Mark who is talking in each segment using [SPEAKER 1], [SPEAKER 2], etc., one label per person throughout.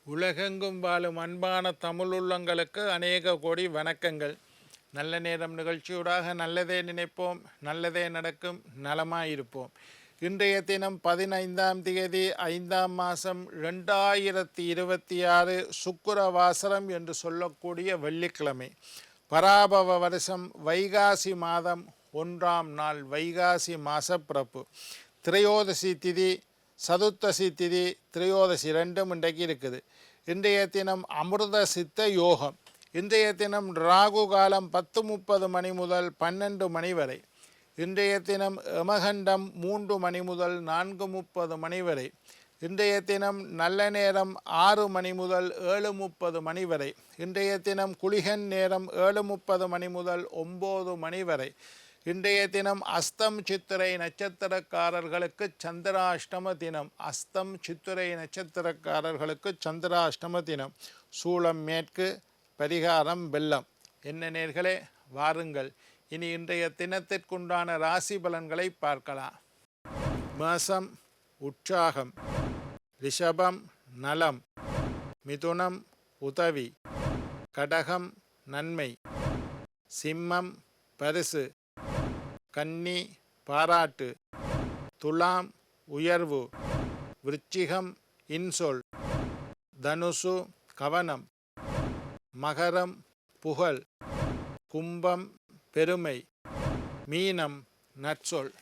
[SPEAKER 1] உலகெங்கும் வாழும் அன்பான தமிழுள்ளங்களுக்கு அநேக கோடி வணக்கங்கள். நல்ல நேரம் நிகழ்ச்சியூடாக நல்லதே நினைப்போம், நல்லதே நடக்கும், நலமாயிருப்போம். இன்றைய தினம் 15ஆம் தேதி 5ஆம் மாதம் 2026 சுக்கிரவாசரம் என்று சொல்லக்கூடிய வெள்ளிக்கிழமை. பராபவ வருஷம் வைகாசி மாதம் 1ஆம் நாள், வைகாசி மாச பிறப்பு. திரையோதசி திதி, சதுர்த்தசி திதி, திரையோதசி ரெண்டும் இன்றைக்கு இருக்குது. இன்றைய தினம் அமிர்த சித்த யோகம். இன்றைய தினம் ராகு காலம் 10:30 மணி முதல் 12 மணி வரை. இன்றைய தினம் யமகண்டம் 3 மணி முதல் 4:30 மணி வரை. இன்றைய தினம் நல்ல நேரம் 6 மணி முதல் 7:30 மணி வரை. இன்றைய தினம் குளிகன் நேரம் 7:30 மணி முதல் 9 மணி வரை. இன்றைய தினம் அஸ்தம் சித்திரை நட்சத்திரக்காரர்களுக்கு சந்திராஷ்டம தினம். அஸ்தம் சித்திரை நட்சத்திரக்காரர்களுக்கு சந்திராஷ்டம தினம். சூளம் மேற்கு, பரிகாரம் வெள்ளம். என்ன நேர்களே, வாருங்கள் இனி இன்றைய தினத்திற்குண்டான ராசி பலன்களை பார்க்கலாம். மேசம் உற்சாகம், ரிஷபம் நலம், மிதுனம் உதவி, கடகம் நன்மை, சிம்மம் பரிசு, கன்னி பாராட்டு, துலாம் உயர்வு, விருச்சிகம் இன்சொல், தனுசு கவனம், மகரம் புகழ், கும்பம் பெருமை, மீனம் நற்சொல்.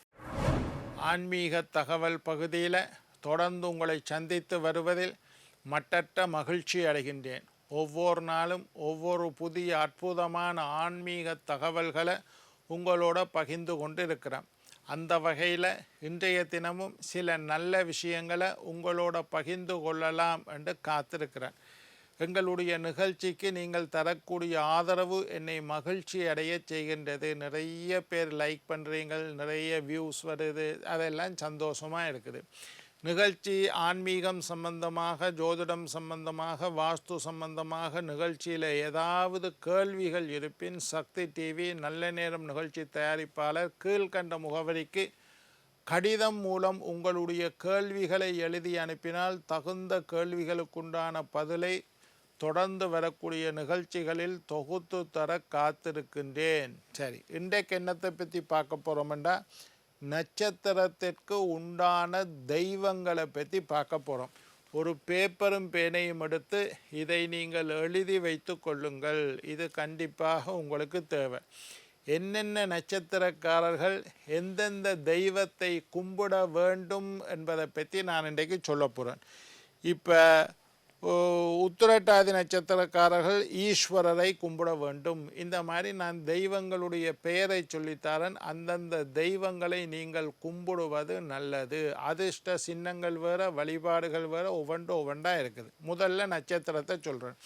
[SPEAKER 1] ஆன்மீக தகவல் பகுதியில் தொடர்ந்து உங்களை சந்தித்து வருவதில் மட்டற்ற மகிழ்ச்சி அடைகின்றேன். ஒவ்வொரு நாளும் ஒவ்வொரு புதிய அற்புதமான ஆன்மீக தகவல்களை உங்களோட பகிர்ந்து கொண்டு இருக்கிறேன். அந்த வகையில் இன்றைய தினமும் சில நல்ல விஷயங்களை உங்களோட பகிர்ந்து கொள்ளலாம் என்று காத்திருக்கிறேன். எங்களுடைய நிகழ்ச்சிக்கு நீங்கள் தரக்கூடிய ஆதரவு என்னை மகிழ்ச்சி அடைய செய்கின்றது. நிறைய பேர் லைக் பண்ணுறீங்கள், நிறைய வியூஸ் வருது, அதெல்லாம் சந்தோஷமாக இருக்குது. நிகழ்ச்சி ஆன்மீகம் சம்பந்தமாக, ஜோதிடம் சம்பந்தமாக, வாஸ்து சம்பந்தமாக நிகழ்ச்சியில் ஏதாவது கேள்விகள் இருப்பின் சக்தி டிவி நல்ல நேரம் நிகழ்ச்சி தயாரிப்பாளர் கீழ்கண்ட முகவரிக்கு கடிதம் மூலம் உங்களுடைய கேள்விகளை எழுதி அனுப்பினால் தகுந்த கேள்விகளுக்குண்டான பதிலை தொடர்ந்து வரக்கூடிய நிகழ்ச்சிகளில் தொகுத்து தர காத்திருக்கின்றேன். சரி, இன்றைக்கு என்னத்தை பற்றி பார்க்க போகிறோம்டா, நட்சத்திரத்திற்கு உண்டான தெய்வங்களை பற்றி பார்க்க போகிறோம். ஒரு பேப்பரும் பேனையும் எடுத்து இதை நீங்கள் எழுதி வைத்து கொள்ளுங்கள். இது கண்டிப்பாக உங்களுக்கு தேவை. என்னென்ன நட்சத்திரக்காரர்கள் எந்தெந்த தெய்வத்தை கும்பிட வேண்டும் என்பதை பற்றி நான் இன்றைக்கு சொல்ல போகிறேன். இப்போ உத்திரட்டாதி நட்சத்திரக்காரர்கள் ஈஸ்வரரை கும்பிட வேண்டும். இந்த மாதிரி நான் தெய்வங்களுடைய பெயரை சொல்லித்தரேன். அந்தந்த தெய்வங்களை நீங்கள் கும்பிடுவது நல்லது. அதிர்ஷ்ட சின்னங்கள் வேறு, வழிபாடுகள் வேறு, ஒவ்வொன்றா இருக்குது. முதல்ல நட்சத்திரத்தை சொல்கிறேன்.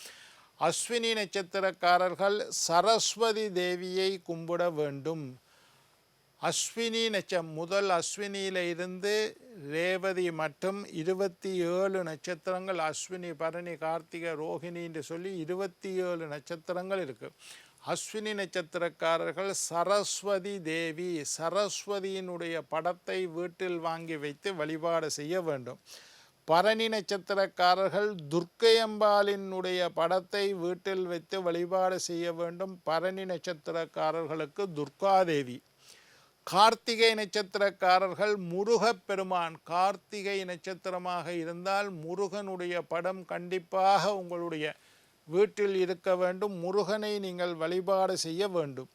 [SPEAKER 1] அஸ்வினி நட்சத்திரக்காரர்கள் சரஸ்வதி தேவியை கும்பிட வேண்டும். அஸ்வினி முதல் அஸ்வினியில் இருந்து ரேவதி மற்றும் 27 நட்சத்திரங்கள், அஸ்வினி பரணி கார்த்திகை ரோஹிணி என்று சொல்லி 27 நட்சத்திரங்கள் இருக்குது. அஸ்வினி நட்சத்திரக்காரர்கள் சரஸ்வதி தேவி, சரஸ்வதியினுடைய படத்தை வீட்டில் வாங்கி வைத்து வழிபாடு செய்ய வேண்டும். பரணி நட்சத்திரக்காரர்கள் துர்க்கையம்பாளினுடைய படத்தை வீட்டில் வைத்து வழிபாடு செய்ய வேண்டும். பரணி நட்சத்திரக்காரர்களுக்கு துர்காதேவி. கார்த்திகை நட்சத்திரக்காரர்கள் முருகப்பெருமான். கார்த்திகை நட்சத்திரமாக இருந்தால் முருகனுடைய படம் கண்டிப்பாக உங்களுடைய வீட்டில் இருக்க வேண்டும். முருகனை நீங்கள் வழிபாடு செய்ய வேண்டும்.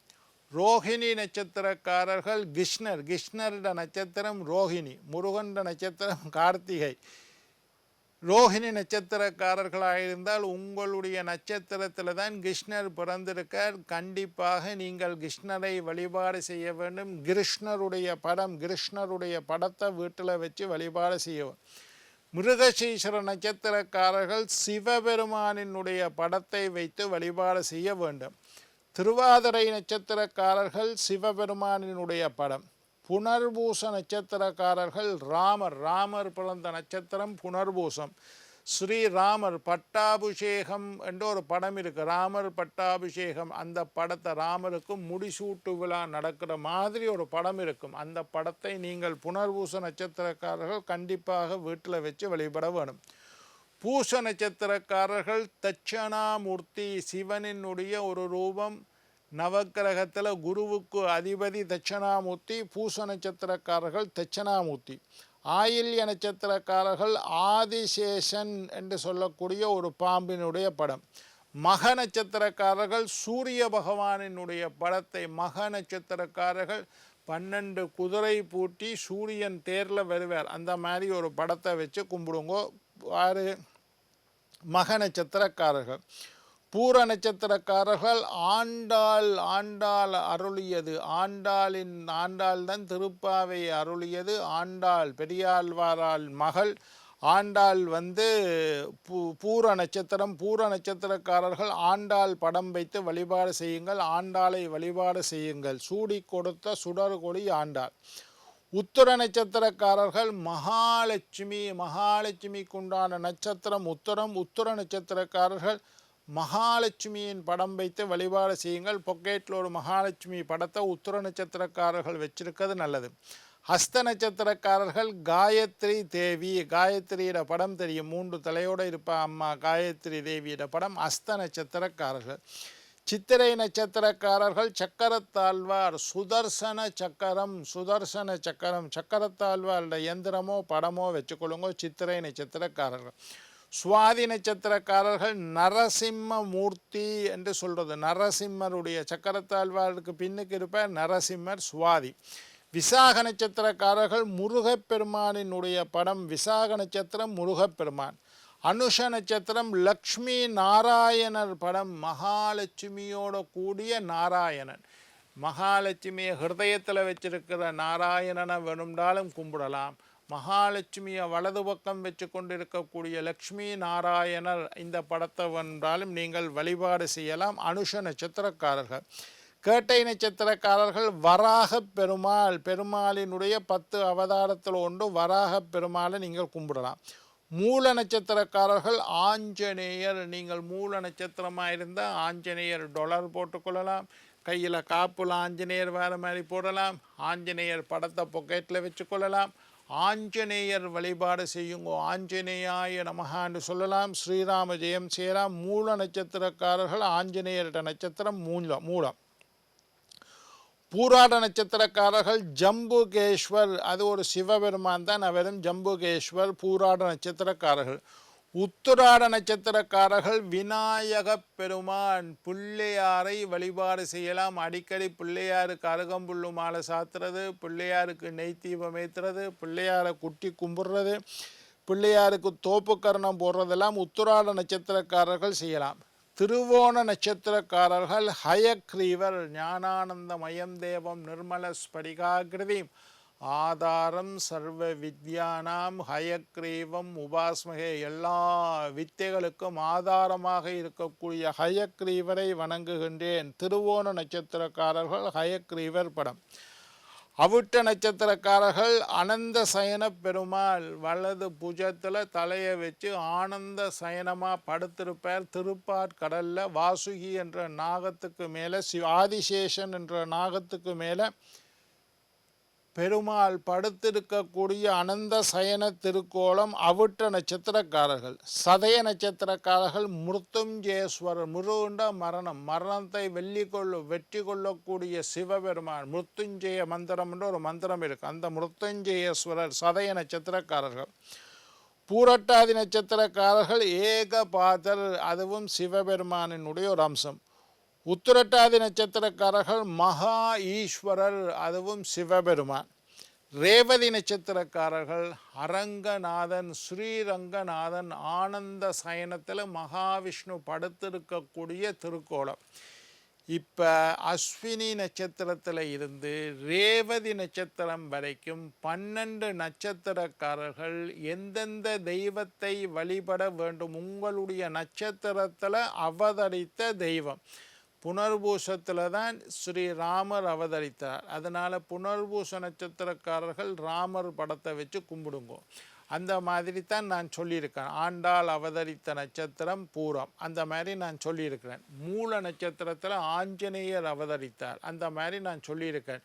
[SPEAKER 1] ரோஹிணி நட்சத்திரக்காரர்கள் கிருஷ்ணரிட நட்சத்திரம் ரோஹிணி, முருகன் நட்சத்திரம் கார்த்திகை. ரோஹிணி நட்சத்திரக்காரர்களாக இருந்தால் உங்களுடைய நட்சத்திரத்தில் தான் கிருஷ்ணர் பிறந்திருக்கார். கண்டிப்பாக நீங்கள் கிருஷ்ணரை வழிபாடு செய்ய வேண்டும். கிருஷ்ணருடைய படத்தை வீட்டில் வச்சு வழிபாடு செய்யவும். மிருகசீஷர நட்சத்திரக்காரர்கள் சிவபெருமானினுடைய படத்தை வைத்து வழிபாடு செய்ய வேண்டும். திருவாதிரை நட்சத்திரக்காரர்கள் சிவபெருமானினுடைய படம். புனர்பூச நட்சத்திரக்காரர்கள் ராமர் பிறந்த நட்சத்திரம் புனர்பூசம். ஸ்ரீராமர் பட்டாபிஷேகம் என்ற ஒரு படம் இருக்குது. ராமர் பட்டாபிஷேகம், அந்த படத்தை ராமருக்கு முடிசூட்டு விழா நடக்கிற மாதிரி ஒரு படம் இருக்கும். அந்த படத்தை நீங்கள் புனர்பூச நட்சத்திரக்காரர்கள் கண்டிப்பாக வீட்டில் வச்சு வழிபட வேணும். பூச நட்சத்திரக்காரர்கள் தட்சணாமூர்த்தி, சிவனினுடைய ஒரு ரூபம். நவக்கிரகத்தில் குருவுக்கு அதிபதி தட்சணாமூர்த்தி. பூச நட்சத்திரக்காரர்கள் தட்சணாமூர்த்தி. ஆயில்ய நட்சத்திரக்காரர்கள் ஆதிசேஷன் என்று சொல்லக்கூடிய ஒரு பாம்பினுடைய படம். மக நட்சத்திரக்காரர்கள் சூரிய பகவானினுடைய படத்தை, மக நட்சத்திரக்காரர்கள் 12 குதிரை பூட்டி சூரியன் தேரில் வருவார், அந்த மாதிரி ஒரு படத்தை வச்சு கும்பிடுங்கோ. ஆறு மக நட்சத்திரக்காரர்கள். பூர நட்சத்திரக்காரர்கள் ஆண்டாள் அருளியது, ஆண்டாள் தான் திருப்பாவை அருளியது. ஆண்டாள் பெரியாழ்வாரால் மகள். ஆண்டாள் பூர நட்சத்திரக்காரர்கள் ஆண்டாள் படம் வைத்து வழிபாடு செய்யுங்கள், ஆண்டாளை வழிபாடு செய்யுங்கள். சூடி கொடுத்த சுடர்கொடி ஆண்டாள். உத்தர நட்சத்திரக்காரர்கள் மகாலட்சுமிக்குண்டான நட்சத்திரம் உத்தரம். உத்தர நட்சத்திரக்காரர்கள் மகாலட்சுமியின் படம் வைத்து வழிபாடு செய்யுங்கள். பொக்கெட்டில் ஒரு மகாலட்சுமி படத்தை உத்தர நட்சத்திரக்காரர்கள் வச்சிருக்கிறது நல்லது. ஹஸ்த நட்சத்திரக்காரர்கள் காயத்ரி தேவி, காயத்ரியோட படம் தெரியும், 3 தலையோடு இருப்பா அம்மா காயத்ரி தேவியோட படம். ஹஸ்த நட்சத்திரக்காரர்கள். சித்திரை நட்சத்திரக்காரர்கள் சக்கரத்தாழ்வார், சுதர்சன சக்கரம் சக்கரத்தாழ்வாரோட எந்திரமோ படமோ வச்சுக்கொள்ளுங்க. சித்திரை நட்சத்திரக்காரர்கள். சுவாதி நட்சத்திரக்காரர்கள் நரசிம்ம மூர்த்தி என்று சொல்கிறது. நரசிம்மருடைய சக்கரத்தாழ்வாருக்கு பின்னுக்கு இருப்பார் நரசிம்மர். சுவாதி. விசாக நட்சத்திரக்காரர்கள் முருகப்பெருமானினுடைய படம். விசாக நட்சத்திரம் முருகப்பெருமான். அனுஷ நட்சத்திரம் லக்ஷ்மி நாராயணர் படம். மகாலட்சுமியோட கூடிய நாராயணன். மகாலட்சுமியை ஹிருதயத்தில் வச்சிருக்கிற நாராயணனை வேணும்னாலும் கும்பிடலாம். மகாலட்சுமியை வலது பக்கம் வச்சு கொண்டிருக்கக்கூடிய லக்ஷ்மி நாராயணர் இந்த படத்தை வென்றாலும் நீங்கள் வழிபாடு செய்யலாம். அனுஷ நட்சத்திரக்காரர்கள். கேட்டை நட்சத்திரக்காரர்கள் வராக பெருமாளினுடைய 10 அவதாரத்தில் ஒன்று வராக பெருமாளை நீங்கள் கும்பிடலாம். மூல நட்சத்திரக்காரர்கள் ஆஞ்சநேயர். நீங்கள் மூல நட்சத்திரமாக இருந்தால் ஆஞ்சநேயர் டொலர் போட்டுக்கொள்ளலாம். கையில் காப்புல ஆஞ்சநேயர் வேறு மாதிரி போடலாம். ஆஞ்சநேயர் படத்தை பொக்கெட்டில் வச்சுக்கொள்ளலாம். ஆஞ்சநேயர் வழிபாடு செய்யுங்கோ. ஆஞ்சநேயாய நமகான்னு சொல்லலாம். ஸ்ரீராம ஜெயம் செய்யலாம். மூல நட்சத்திரக்காரர்கள் ஆஞ்சநேயர்ட நட்சத்திரம் மூலம். பூராட நட்சத்திரக்காரர்கள் ஜம்புகேஸ்வர், அது ஒரு சிவபெருமான் தான், அவரும் ஜம்புகேஸ்வர். பூராட நட்சத்திரக்காரர்கள். உத்திராட நட்சத்திரக்காரர்கள் விநாயக பெருமான், பிள்ளையாரை வழிபாடு செய்யலாம். அடிக்கடி பிள்ளையாருக்கு அருகம்புல்லு மாலை சாத்துறது, பிள்ளையாருக்கு நெய் தீபம் ஏற்றுறது, பிள்ளையாரை குட்டி கும்பிடுறது, பிள்ளையாருக்கு தோப்புக்கரணம் போடுறதெல்லாம் உத்திராட நட்சத்திரக்காரர்கள் செய்யலாம். திருவோண நட்சத்திரக்காரர்கள் ஹயக்ரீவர், ஞானானந்தமயம் தேவம் நிர்மல ஸ்படிகாகிருதி ஆதாரம் சர்வ வித்யானாம் ஹயக்ரீவம் உபாஸ்மகே. எல்லா வித்தைகளுக்கும் ஆதாரமாக இருக்கக்கூடிய ஹயக்ரீவரை வணங்குகின்றேன். திருவோண நட்சத்திரக்காரர்கள் ஹயக்ரீவர் படம். அவிட்ட நட்சத்திரக்காரர்கள் அனந்த சயன பெருமாள், வலது புஜத்தில் தலையை வச்சு ஆனந்த சயனமாக படுத்திருப்பார். திருப்பாற்கடலில் வாசுகி என்ற நாகத்துக்கு மேலே ஆதிசேஷன் என்ற நாகத்துக்கு மேலே பெருமாள் படுத்திருக்கக்கூடிய அனந்த சயன திருக்கோலம் அவிட்ட நட்சத்திரக்காரர்கள். சதய நட்சத்திரக்காரர்கள் மிருத்துஞ்சேஸ்வரர், முருகண்ட மரணத்தை வெற்றி கொள்ளக்கூடிய சிவபெருமான். மிருத்துஞ்சய மந்திரம் என்ற ஒரு மந்திரம் இருக்குது, அந்த மிருத்துஞ்சேஸ்வரர் சதய நட்சத்திரக்காரர்கள். பூரட்டாதி நட்சத்திரக்காரர்கள் ஏகபாதர், அதுவும் சிவபெருமானினுடைய ஒரு அம்சம். உத்திரட்டாதி நட்சத்திரக்காரர்கள் மகா ஈஸ்வரர், அதுவும் சிவபெருமான். ரேவதி நட்சத்திரக்காரர்கள் அரங்கநாதன், ஸ்ரீரங்கநாதன் ஆனந்த சயனத்தில் மகாவிஷ்ணு படுத்திருக்கக்கூடிய திருக்கோலம். இப்போ அஸ்வினி நட்சத்திரத்தில் இருந்து ரேவதி நட்சத்திரம் வரைக்கும் 12 நட்சத்திரக்காரர்கள் எந்தெந்த தெய்வத்தை வழிபட வேண்டும், உங்களுடைய நட்சத்திரத்தில் அவதரித்த தெய்வம். புனர்பூசத்தில் தான் ஸ்ரீராமர் அவதரித்தார். அதனால் புனர்பூச நட்சத்திரக்காரர்கள் ராமர் படத்தை வச்சு கும்பிடுங்கோ. அந்த மாதிரி தான் நான் சொல்லியிருக்கேன். ஆண்டாள் அவதரித்த நட்சத்திரம் பூரம், அந்த மாதிரி நான் சொல்லியிருக்கிறேன். மூல நட்சத்திரத்தில் ஆஞ்சநேயர் அவதரித்தார், அந்த மாதிரி நான் சொல்லியிருக்கேன்.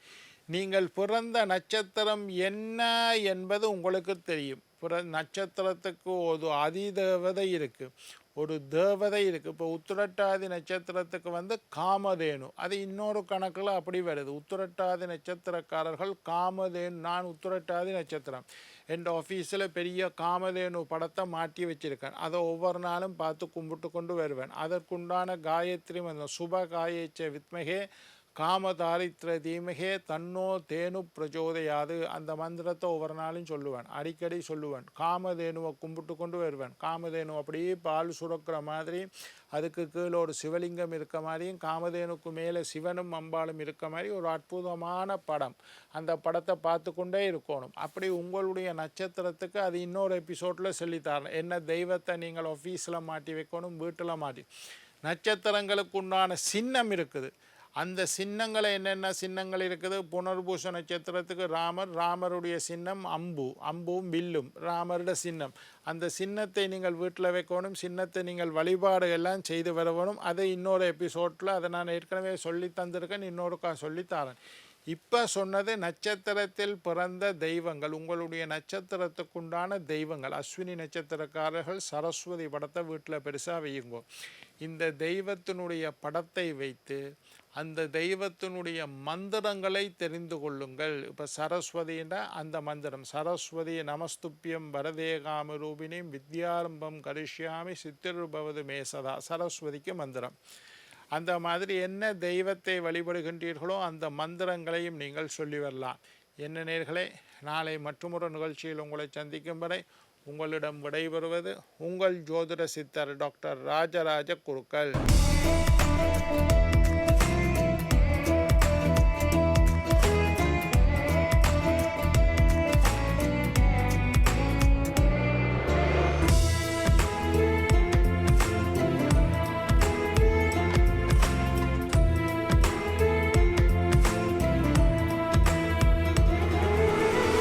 [SPEAKER 1] நீங்கள் பிறந்த நட்சத்திரம் என்ன என்பது உங்களுக்கு தெரியும். நட்சத்திரத்துக்கு ஒரு அதிதேவதை இருக்குது, ஒரு தேவதை இருக்குது. இப்போ உத்திரட்டாதி நட்சத்திரத்துக்கு வந்து காமதேனு, அது இன்னொரு கணக்கில் அப்படி வருது. உத்திரட்டாதி நட்சத்திரக்காரர்கள் காமதேனு, நான் உத்திரட்டாதி நட்சத்திரம், என் ஆஃபீஸில் பெரிய காமதேனு படத்தை மாட்டி வச்சுருக்கேன். அதை ஒவ்வொரு நாளும் பார்த்து கும்பிட்டு கொண்டு வருவேன். அதற்குண்டான காயத்ரி மந்திரம் சுப காயச்ச வித்மகே காமதாரித்ர தீமகே தன்னோ தேனு பிரச்சோதையாது, அந்த மந்திரத்தை ஒவ்வொரு நாளும் சொல்லுவேன், அடிக்கடி சொல்லுவேன். காமதேனுவை கும்பிட்டு கொண்டு வருவேன். காமதேனு அப்படியே பால் சுரக்கிற மாதிரி, அதுக்கு கீழே ஒரு சிவலிங்கம் இருக்க மாதிரியும் காமதேனுக்கு மேலே சிவனும் அம்பாளும் இருக்க மாதிரி ஒரு அற்புதமான படம். அந்த படத்தை பார்த்து கொண்டே இருக்கணும். அப்படி உங்களுடைய நட்சத்திரத்துக்கு அது இன்னொரு எபிசோடில் சொல்லித்தரேன். என்ன தெய்வத்தை நீங்கள் ஆஃபீஸில் மாட்டி வைக்கணும், வீட்டில் மாட்டி. நட்சத்திரங்களுக்கு உண்டான சின்னம் இருக்குது. அந்த சின்னங்களை என்னென்ன சின்னங்கள் இருக்குது? புனர்பூச நட்சத்திரத்துக்கு ராமர், ராமருடைய சின்னம் அம்பு, அம்பும் வில்லும் ராமருடைய சின்னம். அந்த சின்னத்தை நீங்கள் வீட்டில் வைக்கணும். சின்னத்தை நீங்கள் வழிபாடு எல்லாம் செய்து வரணும். அதை இன்னொரு எபிசோடில் அதை நான் ஏற்கனவே சொல்லி தந்திருக்கேன், இன்னொருக்கா சொல்லித்தரேன். இப்போ சொன்னது நட்சத்திரத்தில் பிறந்த தெய்வங்கள், உங்களுடைய நட்சத்திரத்துக்குண்டான தெய்வங்கள். அஸ்வினி நட்சத்திரக்காரர்கள் சரஸ்வதி படத்தை வீட்டில் பெருசாக வையுங்கோ. இந்த தெய்வத்தினுடைய படத்தை வைத்து அந்த தெய்வத்தினுடைய மந்திரங்களை தெரிந்து கொள்ளுங்கள். இப்போ சரஸ்வதினா அந்த மந்திரம், சரஸ்வதி நமஸ்துப்பியம் வரதே காமரூபிணிம் வித்யாரம்பம் கரிஷ்யாமி சித்திருபவது மேசதா, சரஸ்வதிக்கு மந்திரம். அந்த மாதிரி என்ன தெய்வத்தை வழிபடுகின்றீர்களோ அந்த மந்திரங்களையும் நீங்கள் சொல்லி வரலாம். என்ன நேயர்களே, நாளை மற்றொரு நிகழ்ச்சியில் உங்களை சந்திக்கும் வரை உங்களிடம் விடைபெறுவது உங்கள் ஜோதிட சித்தர் டாக்டர் ராஜராஜ குருக்கள்.